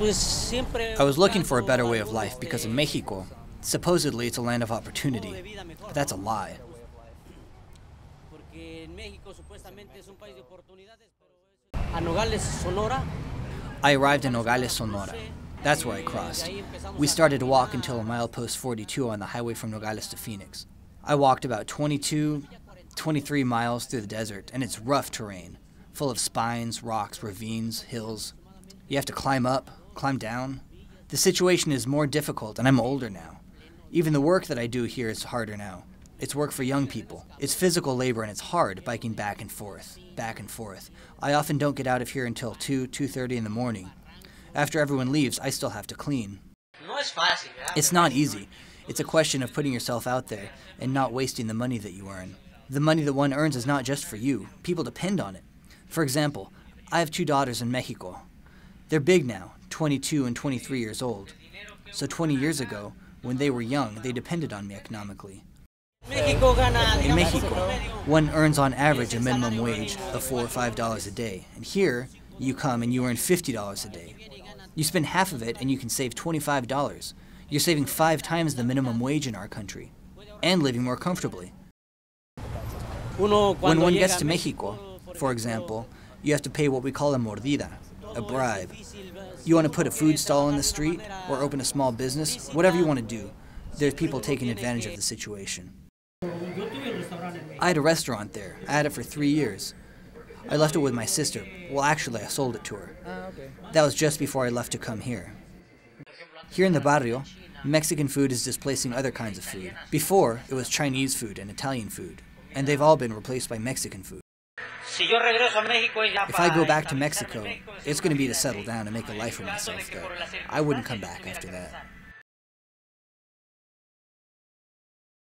I was looking for a better way of life because in Mexico, supposedly it's a land of opportunity, but that's a lie. I arrived in Nogales, Sonora. That's where I crossed. We started to walk until a milepost 42 on the highway from Nogales to Phoenix. I walked about 23 miles through the desert, and it's rough terrain, full of spines, rocks, ravines, hills. You have to climb up, climb down. The situation is more difficult, and I'm older now. Even the work that I do here is harder now. It's work for young people. It's physical labor, and it's hard biking back and forth, back and forth. I often don't get out of here until 2:30 in the morning. After everyone leaves, I still have to clean. It's not easy. It's a question of putting yourself out there and not wasting the money that you earn. The money that one earns is not just for you. People depend on it. For example, I have 2 daughters in Mexico. They're big now, 22 and 23 years old. So 20 years ago, when they were young, they depended on me economically. In Mexico, one earns on average a minimum wage of $4 or $5 a day. And here, you come and you earn $50 a day. You spend half of it and you can save $25. You're saving 5 times the minimum wage in our country, and living more comfortably. When one gets to Mexico, for example, you have to pay what we call a mordida, a bribe. You want to put a food stall in the street, or open a small business, whatever you want to do, there's people taking advantage of the situation. I had a restaurant there. I had it for 3 years. I left it with my sister. Well, actually, I sold it to her. That was just before I left to come here. Here in the barrio, Mexican food is displacing other kinds of food. Before, it was Chinese food and Italian food, and they've all been replaced by Mexican food. If I go back to Mexico, it's going to be to settle down and make a life for myself there. I wouldn't come back after that.